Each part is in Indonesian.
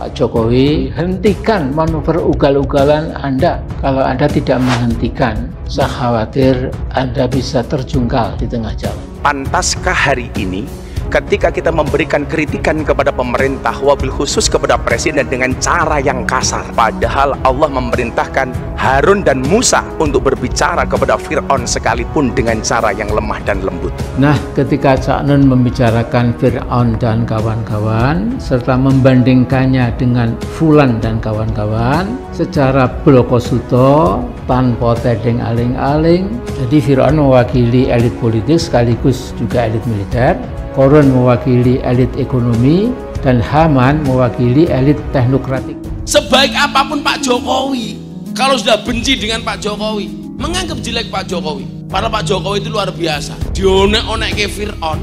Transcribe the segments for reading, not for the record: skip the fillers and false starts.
Pak Jokowi, hentikan manuver ugal-ugalan Anda. Kalau Anda tidak menghentikan, saya khawatir Anda bisa terjungkal di tengah jalan. Pantaskah hari ini ketika kita memberikan kritikan kepada pemerintah, wabil khusus kepada presiden dengan cara yang kasar, padahal Allah memerintahkan Harun dan Musa untuk berbicara kepada Fir'aun sekalipun dengan cara yang lemah dan lembut. Nah, ketika Cak Nun membicarakan Fir'aun dan kawan-kawan serta membandingkannya dengan Fulan dan kawan-kawan secara blokosuto tanpa tedeng aling-aling, jadi Fir'aun mewakili elit politik sekaligus juga elit militer, Korun mewakili elit ekonomi, dan Haman mewakili elit teknokratik. Sebaik apapun Pak Jokowi, kalau sudah benci dengan Pak Jokowi, menganggap jelek Pak Jokowi, padahal Pak Jokowi itu luar biasa. Dionek-onek ke Fir'aun,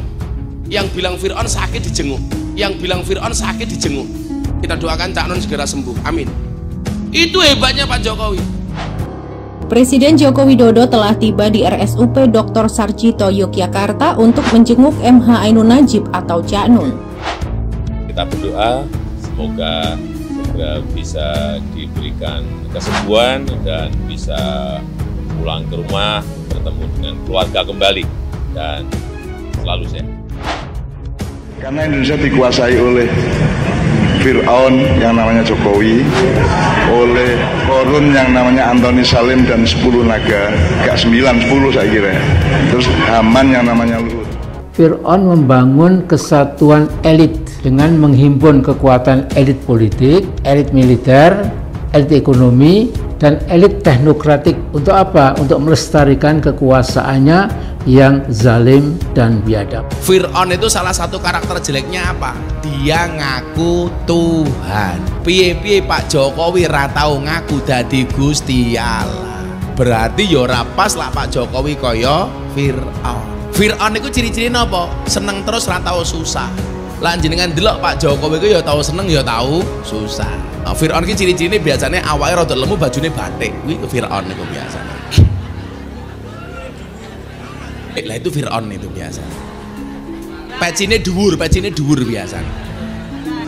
yang bilang Fir'aun sakit dijenguk, yang bilang Fir'aun sakit dijenguk. Kita doakan Cak Nun segera sembuh, amin. Itu hebatnya Pak Jokowi. Presiden Joko Widodo telah tiba di RSUP Dr. Sarjito Yogyakarta untuk menjenguk MH Ainun Najib atau Cak Nun. Kita berdoa semoga segera bisa diberikan kesembuhan dan bisa pulang ke rumah, bertemu dengan keluarga kembali dan selalu sehat. Karena Indonesia dikuasai oleh Fir'aun yang namanya Jokowi, oleh Korun yang namanya Antoni Salim dan 10 naga, gak 9, 10 saya kira. Terus Haman yang namanya Luhut. Fir'aun membangun kesatuan elit dengan menghimpun kekuatan elit politik, elit militer, elit ekonomi, dan elit teknokratik. Untuk apa? Untuk melestarikan kekuasaannya yang zalim dan biadab. Fir'aun itu salah satu karakter jeleknya apa? Dia ngaku Tuhan. Piye-piye Pak Jokowi ra tau ngaku dadi Gusti Allah. Berarti ya ora pas lah Pak Jokowi kaya Fir'aun. Fir'aun itu ciri-ciri napa? Seneng terus ra tau susah. Lah jenengan delok Pak Jokowi itu ya tau seneng ya tau susah. Nah, Fir'aun itu ciri-ciri biasanya awalnya rada lemu, bajune batik. Kuwi Fir'aun itu biasanya. Lah itu Fir'aun itu biasa. Pecine dhuwur biasa.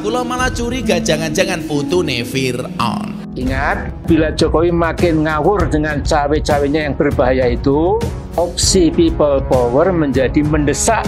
Kula malah curiga jangan-jangan putune Fir'aun. Ingat, bila Jokowi makin ngawur dengan cawe-cawenya yang berbahaya itu, opsi people power menjadi mendesak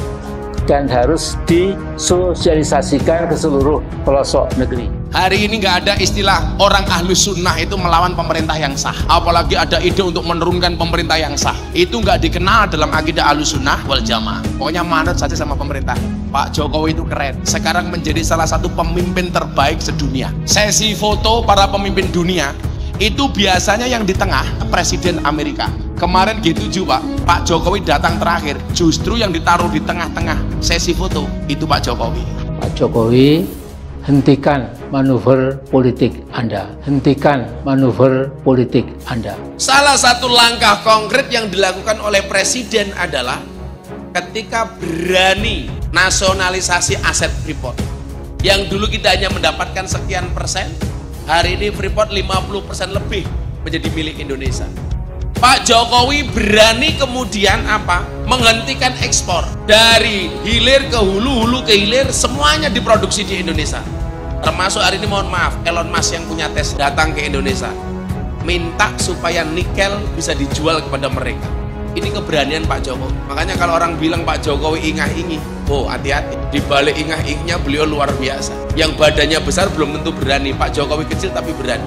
dan harus disosialisasikan ke seluruh pelosok negeri. Hari ini nggak ada istilah orang ahlus sunnah itu melawan pemerintah yang sah. Apalagi ada ide untuk menurunkan pemerintah yang sah. Itu nggak dikenal dalam akidah ahlus sunnah wal jamaah. Pokoknya manut saja sama pemerintah. Pak Jokowi itu keren. Sekarang menjadi salah satu pemimpin terbaik sedunia. Sesi foto para pemimpin dunia itu biasanya yang di tengah Presiden Amerika. Kemarin G7 Pak Jokowi datang terakhir. Justru yang ditaruh di tengah-tengah sesi foto itu Pak Jokowi. Pak Jokowi, hentikan manuver politik Anda. Hentikan manuver politik Anda. Salah satu langkah konkret yang dilakukan oleh Presiden adalah ketika berani nasionalisasi aset Freeport. Yang dulu kita hanya mendapatkan sekian persen, hari ini Freeport 50% lebih menjadi milik Indonesia. Pak Jokowi berani kemudian apa? Menghentikan ekspor dari hilir ke hulu, hulu ke hilir, semuanya diproduksi di Indonesia. Termasuk hari ini mohon maaf, Elon Musk yang punya tes datang ke Indonesia, minta supaya nikel bisa dijual kepada mereka. Ini keberanian Pak Jokowi. Makanya kalau orang bilang Pak Jokowi ingah-ingih, oh hati-hati. Di balik ingah-ingihnya beliau luar biasa. Yang badannya besar belum tentu berani. Pak Jokowi kecil tapi berani.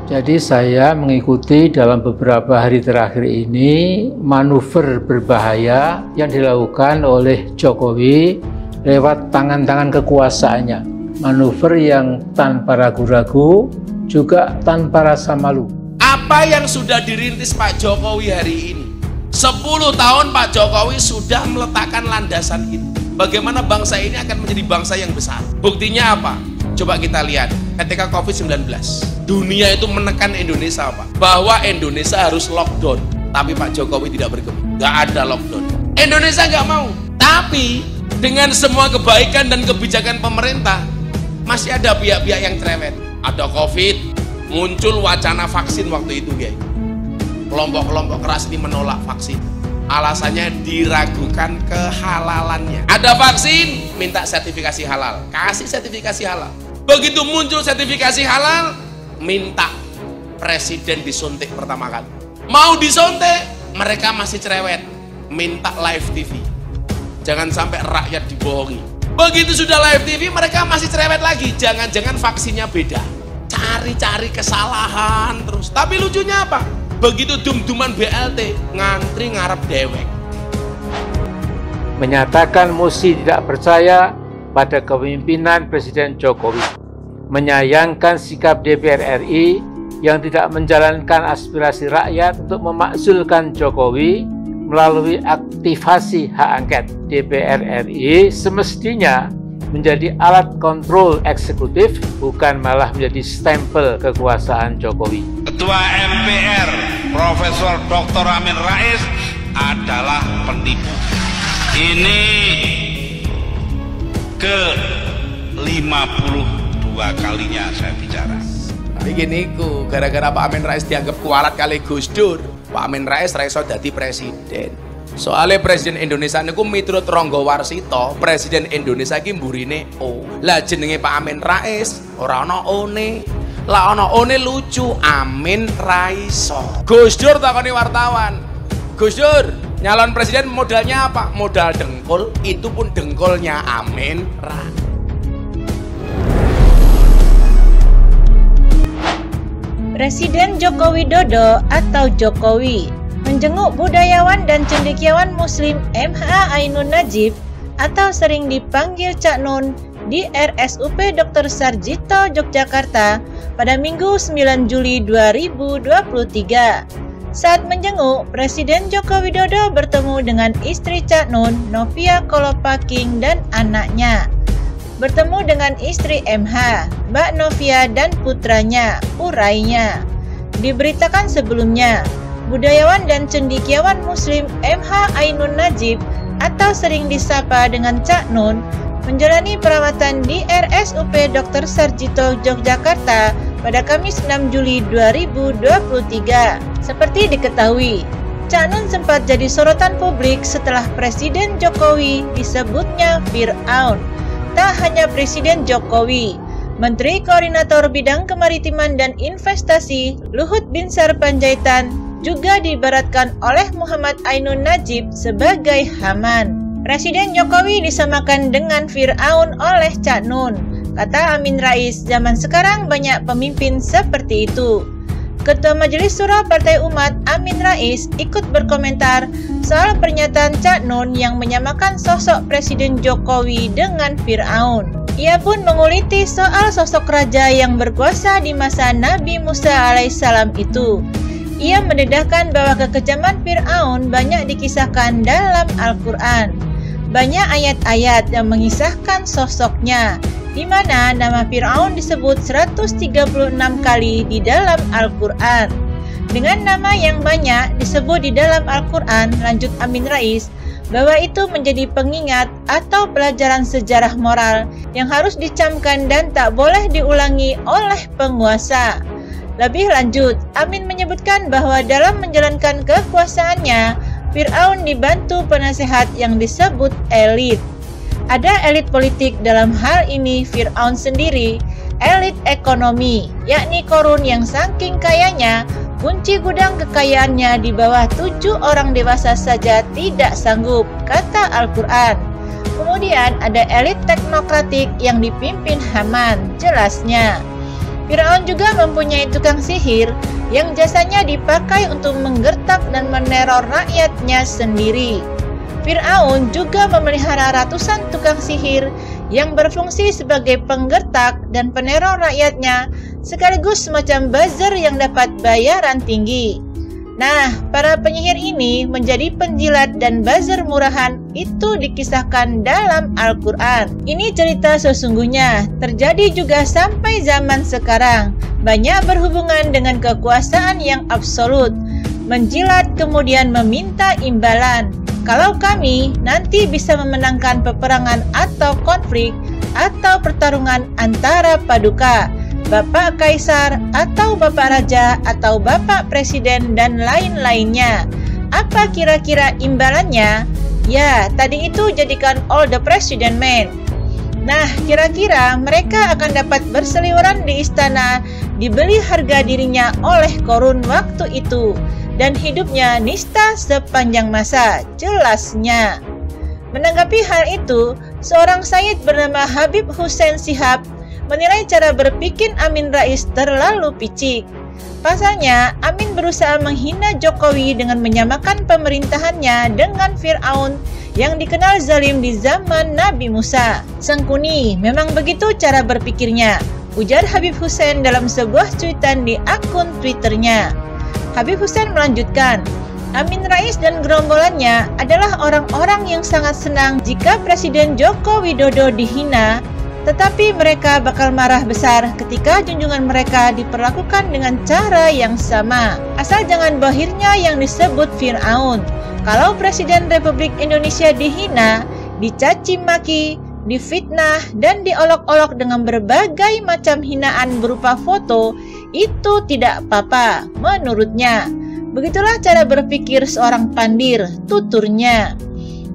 Jadi saya mengikuti dalam beberapa hari terakhir ini manuver berbahaya yang dilakukan oleh Jokowi lewat tangan-tangan kekuasaannya. Manuver yang tanpa ragu-ragu, juga tanpa rasa malu. Apa yang sudah dirintis Pak Jokowi hari ini? 10 tahun Pak Jokowi sudah meletakkan landasan itu. Bagaimana bangsa ini akan menjadi bangsa yang besar. Buktinya apa? Coba kita lihat ketika COVID-19. Dunia itu menekan Indonesia bahwa Indonesia harus lockdown. Tapi Pak Jokowi tidak bergeming. Nggak ada lockdown. Indonesia nggak mau. Tapi dengan semua kebaikan dan kebijakan pemerintah, masih ada pihak-pihak yang cerewet. Ada COVID, muncul wacana vaksin waktu itu, guys. Kelompok-kelompok keras ini menolak vaksin. Alasannya diragukan kehalalannya. Ada vaksin, minta sertifikasi halal. Kasih sertifikasi halal. Begitu muncul sertifikasi halal, minta presiden disuntik pertama kali. Mau disuntik, mereka masih cerewet, minta live TV. Jangan sampai rakyat dibohongi. Begitu sudah live TV, mereka masih cerewet lagi, jangan-jangan vaksinnya beda. Cari-cari kesalahan terus. Tapi lucunya apa? Begitu dum-duman BLT, ngantri ngarep dewek. Menyatakan mosi tidak percaya pada kepemimpinan Presiden Jokowi, menyayangkan sikap DPR RI yang tidak menjalankan aspirasi rakyat untuk memakzulkan Jokowi melalui aktivasi hak angket. DPR RI semestinya menjadi alat kontrol eksekutif, bukan malah menjadi stempel kekuasaan Jokowi. Ketua MPR Profesor Dr. Amin Rais adalah penipu. Ini ke-52 kalinya saya bicara. Tapi gini ku, gara-gara Pak Amin Rais dianggap kualat kali Gus Dur, Pak Amin Rais raiso dadi presiden. Soalnya presiden Indonesia niku miturut Ronggo Warsito, presiden Indonesia iki mburine O. Lah jenenge Pak Amin Rais ora ana one. Lah ana one lucu, Amin Raiso. Gus Dur takoni wartawan. Gus Dur, nyalon presiden modalnya apa? Modal dengkul, itu pun dengkulnya Amin Rais. Presiden Joko Widodo atau Jokowi menjenguk budayawan dan cendekiawan Muslim MH Ainun Najib atau sering dipanggil Cak Nun di RSUP Dr. Sarjito, Yogyakarta pada Minggu 9 Juli 2023. Saat menjenguk, Presiden Joko Widodo bertemu dengan istri Cak Nun, Novia Kolopaking, dan anaknya. Bertemu dengan istri MH, Mbak Novia, dan putranya, urainya. Diberitakan sebelumnya, budayawan dan cendekiawan Muslim MH Ainun Najib atau sering disapa dengan Cak Nun menjalani perawatan di RSUP Dr. Sarjito, Yogyakarta pada Kamis 6 Juli 2023. Seperti diketahui, Cak Nun sempat jadi sorotan publik setelah Presiden Jokowi disebutnya Fir'aun. Tak hanya Presiden Jokowi, Menteri Koordinator Bidang Kemaritiman dan Investasi Luhut Binsar Panjaitan juga diibaratkan oleh Muhammad Ainun Najib sebagai Haman. Presiden Jokowi disamakan dengan Fir'aun oleh Cak Nun. Kata Amin Rais, zaman sekarang banyak pemimpin seperti itu. Ketua Majelis Syuro Partai Umat Amin Rais ikut berkomentar soal pernyataan Cak Nun yang menyamakan sosok Presiden Jokowi dengan Fir'aun. Ia pun menguliti soal sosok raja yang berkuasa di masa Nabi Musa alaihissalam itu. Ia mendedahkan bahwa kekejaman Fir'aun banyak dikisahkan dalam Al-Quran. Banyak ayat-ayat yang mengisahkan sosoknya, di mana nama Fir'aun disebut 136 kali di dalam Al-Quran. Dengan nama yang banyak disebut di dalam Al-Quran, lanjut Amin Rais, bahwa itu menjadi pengingat atau pelajaran sejarah moral yang harus dicamkan dan tak boleh diulangi oleh penguasa. Lebih lanjut, Amin menyebutkan bahwa dalam menjalankan kekuasaannya, Fir'aun dibantu penasehat yang disebut elit. Ada elit politik dalam hal ini Fir'aun sendiri, elit ekonomi, yakni Korun yang saking kayanya, kunci gudang kekayaannya di bawah 7 orang dewasa saja tidak sanggup, kata Al-Quran. Kemudian ada elit teknokratik yang dipimpin Haman, jelasnya. Fir'aun juga mempunyai tukang sihir yang jasanya dipakai untuk menggertak dan meneror rakyatnya sendiri. Fir'aun juga memelihara ratusan tukang sihir yang berfungsi sebagai penggertak dan peneror rakyatnya, sekaligus semacam buzzer yang dapat bayaran tinggi. Nah, para penyihir ini menjadi penjilat dan buzzer murahan itu dikisahkan dalam Al-Quran. Ini cerita sesungguhnya, terjadi juga sampai zaman sekarang. Banyak berhubungan dengan kekuasaan yang absolut, menjilat kemudian meminta imbalan. Kalau kami nanti bisa memenangkan peperangan atau konflik atau pertarungan antara paduka, Bapak Kaisar atau Bapak Raja atau Bapak Presiden dan lain-lainnya. Apa kira-kira imbalannya? Ya, tadi itu jadikan all the president men. Nah, kira-kira mereka akan dapat berseliweran di istana, dibeli harga dirinya oleh Korun waktu itu, dan hidupnya nista sepanjang masa, jelasnya. Menanggapi hal itu, seorang Sayyid bernama Habib Hussein Shihab menilai cara berpikir Amin Rais terlalu picik. Pasalnya, Amin berusaha menghina Jokowi dengan menyamakan pemerintahannya dengan Fir'aun yang dikenal zalim di zaman Nabi Musa. Sengkuni, memang begitu cara berpikirnya, ujar Habib Hussein dalam sebuah cuitan di akun Twitternya. Habib Hussein melanjutkan, Amin Rais dan gerombolannya adalah orang-orang yang sangat senang jika Presiden Joko Widodo dihina, tetapi mereka bakal marah besar ketika junjungan mereka diperlakukan dengan cara yang sama. Asal jangan bahirnya yang disebut Fir'aun. Kalau Presiden Republik Indonesia dihina, dicaci maki, difitnah, dan diolok-olok dengan berbagai macam hinaan berupa foto, itu tidak apa-apa, menurutnya. Begitulah cara berpikir seorang pandir, tuturnya.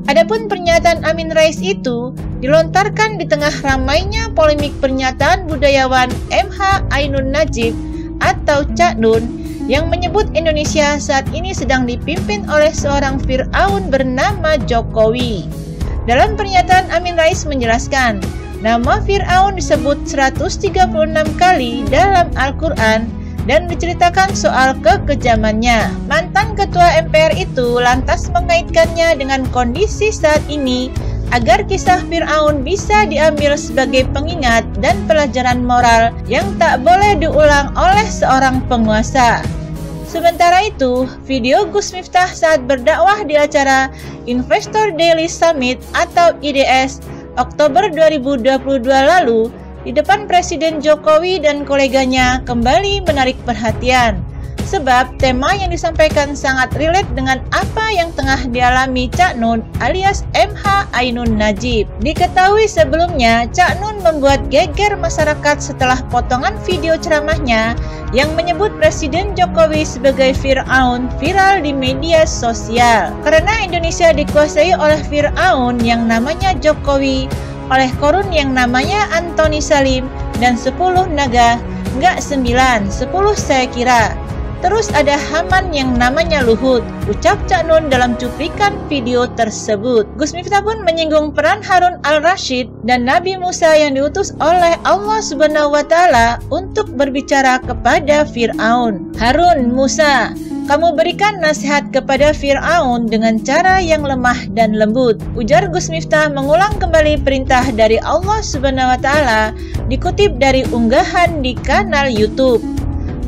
Adapun pernyataan Amin Rais itu dilontarkan di tengah ramainya polemik pernyataan budayawan MH Ainun Najib atau Cak Nun yang menyebut Indonesia saat ini sedang dipimpin oleh seorang Fir'aun bernama Jokowi. Dalam pernyataan Amin Rais menjelaskan, nama Fir'aun disebut 136 kali dalam Al-Quran dan diceritakan soal kekejamannya. Mantan Ketua MPR itu lantas mengaitkannya dengan kondisi saat ini agar kisah Fir'aun bisa diambil sebagai pengingat dan pelajaran moral yang tak boleh diulang oleh seorang penguasa. Sementara itu, video Gus Miftah saat berdakwah di acara Investor Daily Summit atau IDS Oktober 2022 lalu di depan Presiden Jokowi dan koleganya kembali menarik perhatian. Sebab tema yang disampaikan sangat relate dengan apa yang tengah dialami Cak Nun alias MH Ainun Najib. Diketahui sebelumnya, Cak Nun membuat geger masyarakat setelah potongan video ceramahnya yang menyebut Presiden Jokowi sebagai Fir'aun viral di media sosial. Karena Indonesia dikuasai oleh Fir'aun yang namanya Jokowi, oleh Korun yang namanya Antoni Salim, dan 10 naga, enggak 9, 10 saya kira. Terus ada Haman yang namanya Luhut, ucap Cak Nun dalam cuplikan video tersebut. Gus Miftah pun menyinggung peran Harun al-Rashid dan Nabi Musa yang diutus oleh Allah Subhanahu wa Ta'ala untuk berbicara kepada Fir'aun. Harun, Musa, kamu berikan nasihat kepada Fir'aun dengan cara yang lemah dan lembut, ujar Gus Miftah mengulang kembali perintah dari Allah Subhanahu wa Ta'ala dikutip dari unggahan di kanal YouTube.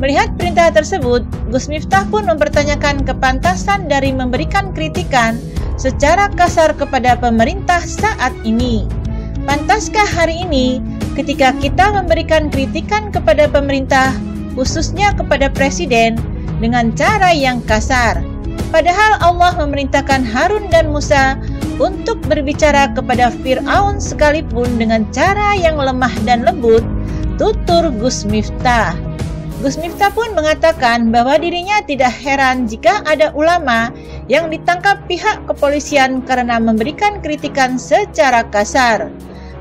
Melihat perintah tersebut, Gus Miftah pun mempertanyakan kepantasan dari memberikan kritikan secara kasar kepada pemerintah saat ini. Pantaskah hari ini ketika kita memberikan kritikan kepada pemerintah, khususnya kepada presiden, dengan cara yang kasar? Padahal Allah memerintahkan Harun dan Musa untuk berbicara kepada Fir'aun sekalipun dengan cara yang lemah dan lembut, tutur Gus Miftah. Gus Miftah pun mengatakan bahwa dirinya tidak heran jika ada ulama yang ditangkap pihak kepolisian karena memberikan kritikan secara kasar.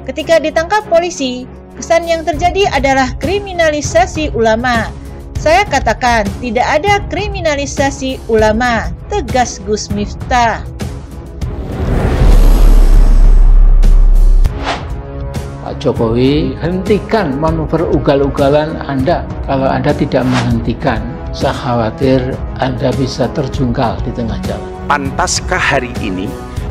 Ketika ditangkap polisi, kesan yang terjadi adalah kriminalisasi ulama. Saya katakan tidak ada kriminalisasi ulama, tegas Gus Miftah. Pak Jokowi, hentikan manuver ugal-ugalan Anda. Kalau Anda tidak menghentikan, saya khawatir Anda bisa terjungkal di tengah jalan. Pantaskah hari ini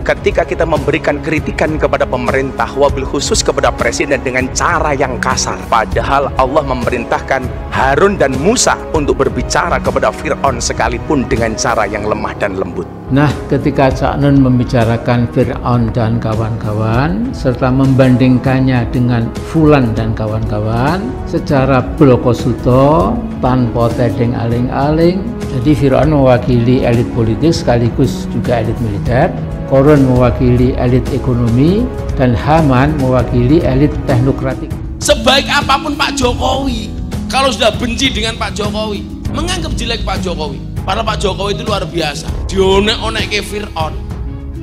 ketika kita memberikan kritikan kepada pemerintah, wabil khusus kepada presiden dengan cara yang kasar, padahal Allah memerintahkan Harun dan Musa untuk berbicara kepada Fir'aun sekalipun dengan cara yang lemah dan lembut? Nah, ketika Cak Nun membicarakan Fir'aun dan kawan-kawan serta membandingkannya dengan Fulan dan kawan-kawan secara blokosuto tanpa tedeng aling-aling, jadi Fir'aun mewakili elit politik sekaligus juga elit militer, Korun mewakili elit ekonomi, dan Haman mewakili elit teknokratik. Sebaik apapun Pak Jokowi, kalau sudah benci dengan Pak Jokowi, menganggap jelek Pak Jokowi, padahal Pak Jokowi itu luar biasa. Dionek-onek ke Fir'aun,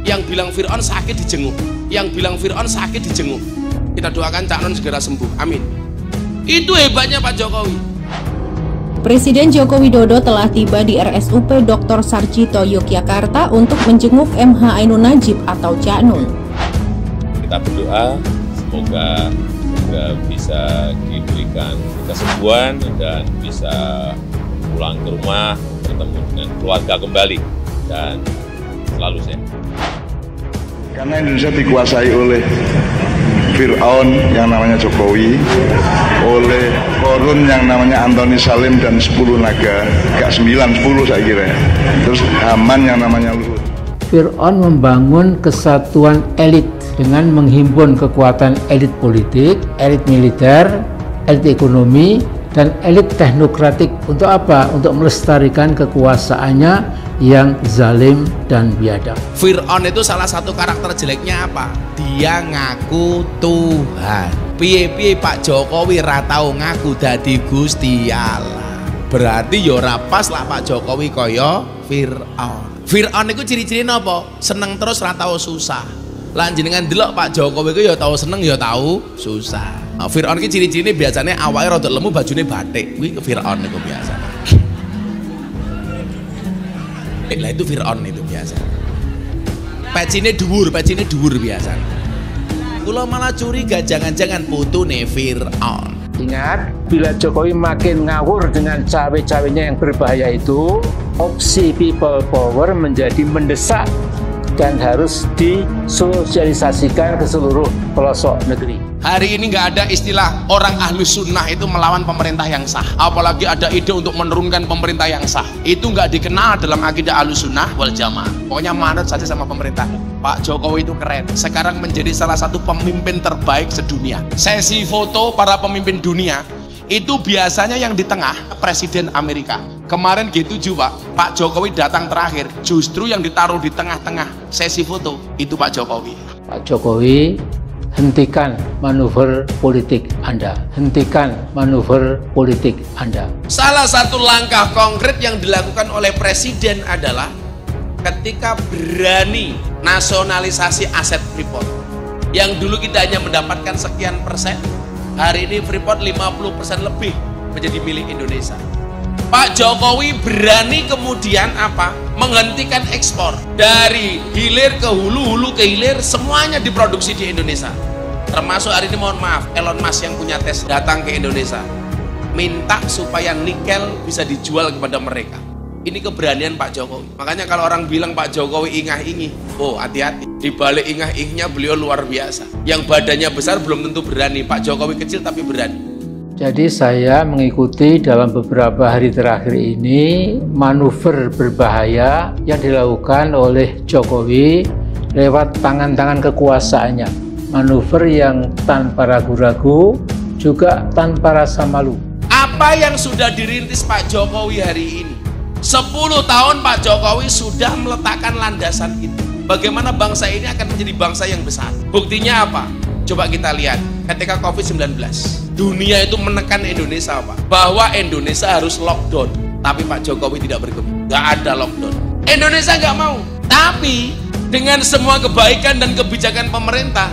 yang bilang Fir'aun sakit dijenguk, yang bilang Fir'aun sakit dijenguk. Kita doakan Cak Non segera sembuh, amin. Itu hebatnya Pak Jokowi. Presiden Joko Widodo telah tiba di RSUP Dr. Sarjito Yogyakarta untuk menjenguk MH Ainun Najib atau Cak Nun. Kita berdoa semoga segera bisa diberikan kesembuhan dan bisa pulang ke rumah, bertemu dengan keluarga kembali, dan selalu sehat. Karena Indonesia dikuasai oleh Fir'aun yang namanya Jokowi, oleh Korun yang namanya Antoni Salim dan 10 naga, gak 9, 10 saya kira. Terus Haman yang namanya Luhut. Fir'aun membangun kesatuan elit dengan menghimpun kekuatan elit politik, elit militer, elit ekonomi, dan elit teknokratik. Untuk apa? Untuk melestarikan kekuasaannya yang zalim dan biadab. Fir'aun itu salah satu karakter jeleknya apa? Dia ngaku Tuhan. Piye-piye Pak Jokowi ra tau ngaku dadi Gusti Allah. Berarti ya ora pas lah Pak Jokowi kaya Fir'aun. Fir'aun itu ciri-ciri napa? Seneng terus ra tau susah. Lah jenengan delok Pak Jokowi ku ya tau seneng ya tau susah. Nah, Fir'aun iki ciri-cirine biasanya awake rada lemu, bajune batik. Kuwi Fir'aun niku biasa. Lah itu Fir'aun itu biasa. Pecine dhuwur biasa. Kula malah curiga jangan-jangan putune Fir'aun. Ingat, bila Jokowi makin ngawur dengan cawe-cawenya yang berbahaya itu, opsi people power menjadi mendesak dan harus disosialisasikan ke seluruh pelosok negeri. Hari ini nggak ada istilah orang ahlus sunnah itu melawan pemerintah yang sah. Apalagi ada ide untuk menurunkan pemerintah yang sah. Itu nggak dikenal dalam akidah ahlus sunnah wal jamaah. Pokoknya manut saja sama pemerintah. Pak Jokowi itu keren. Sekarang menjadi salah satu pemimpin terbaik sedunia. Sesi foto para pemimpin dunia itu biasanya yang di tengah Presiden Amerika. Kemarin G7 Pak Jokowi datang terakhir. Justru yang ditaruh di tengah-tengah sesi foto itu Pak Jokowi. Pak Jokowi, hentikan manuver politik Anda. Hentikan manuver politik Anda. Salah satu langkah konkret yang dilakukan oleh Presiden adalah ketika berani nasionalisasi aset Freeport. Yang dulu kita hanya mendapatkan sekian persen, hari ini Freeport 50% lebih menjadi milik Indonesia. Pak Jokowi berani kemudian apa? Menghentikan ekspor. Dari hilir ke hulu, hulu ke hilir, semuanya diproduksi di Indonesia. Termasuk hari ini mohon maaf, Elon Musk yang punya Tesla datang ke Indonesia. Minta supaya nikel bisa dijual kepada mereka. Ini keberanian Pak Jokowi. Makanya kalau orang bilang Pak Jokowi ingah-ingih, oh hati-hati. Di balik ingah-ingihnya beliau luar biasa. Yang badannya besar belum tentu berani. Pak Jokowi kecil tapi berani. Jadi saya mengikuti dalam beberapa hari terakhir ini manuver berbahaya yang dilakukan oleh Jokowi lewat tangan-tangan kekuasaannya. Manuver yang tanpa ragu-ragu, juga tanpa rasa malu. Apa yang sudah dirintis Pak Jokowi hari ini? 10 tahun Pak Jokowi sudah meletakkan landasan itu. Bagaimana bangsa ini akan menjadi bangsa yang besar. Buktinya apa? Coba kita lihat ketika COVID-19. Dunia itu menekan Indonesia Pak, bahwa Indonesia harus lockdown. Tapi Pak Jokowi tidak bergeming. Nggak ada lockdown. Indonesia nggak mau. Tapi dengan semua kebaikan dan kebijakan pemerintah,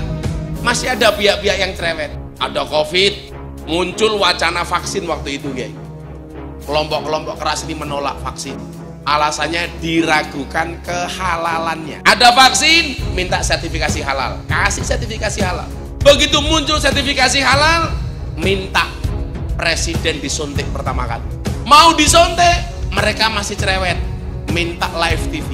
masih ada pihak-pihak yang cerewet. Ada COVID, muncul wacana vaksin waktu itu guys. Kelompok-kelompok keras ini menolak vaksin. Alasannya diragukan kehalalannya. Ada vaksin, minta sertifikasi halal. Kasih sertifikasi halal. Begitu muncul sertifikasi halal, minta presiden disuntik pertama kali. Mau disuntik, mereka masih cerewet. Minta live TV.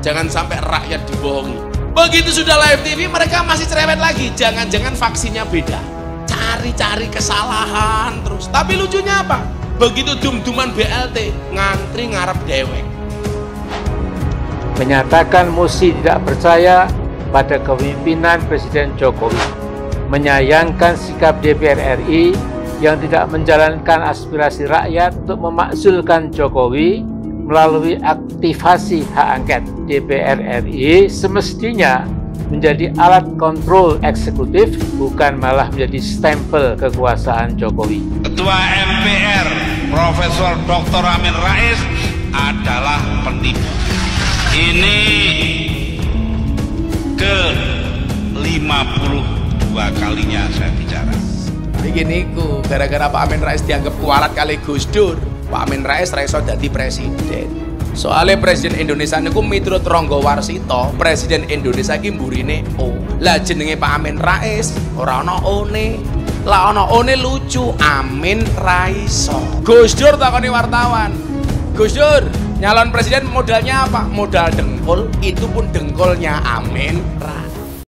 Jangan sampai rakyat dibohongi. Begitu sudah live TV, mereka masih cerewet lagi. Jangan-jangan vaksinnya beda. Cari-cari kesalahan terus. Tapi lucunya apa? Begitu dum-duman BLT, ngantri ngarep dewek. Menyatakan mosi tidak percaya pada kepemimpinan Presiden Jokowi. Menyayangkan sikap DPR RI yang tidak menjalankan aspirasi rakyat untuk memakzulkan Jokowi melalui aktivasi hak angket. DPR RI semestinya menjadi alat kontrol eksekutif, bukan malah menjadi stempel kekuasaan Jokowi. Ketua MPR Profesor Dr. Amin Rais adalah penipu. Ini ke-52 kedua kalinya saya bicara. Begini ku, gara-gara Pak Amin Rais dianggap kualat kali Gus Dur, Pak Amin Rais raiso dadi presiden. Soalnya presiden Indonesia niku miturut Ronggo Warsito, presiden Indonesia ki mburine O. Lah jenenge Pak Amin Rais ora ana one. Lah ana one lucu, Amin Raiso. Gus Dur takoni wartawan. Gus Dur, nyalon presiden modalnya apa? Modal dengkul, itu pun dengkulnya Amin Rais.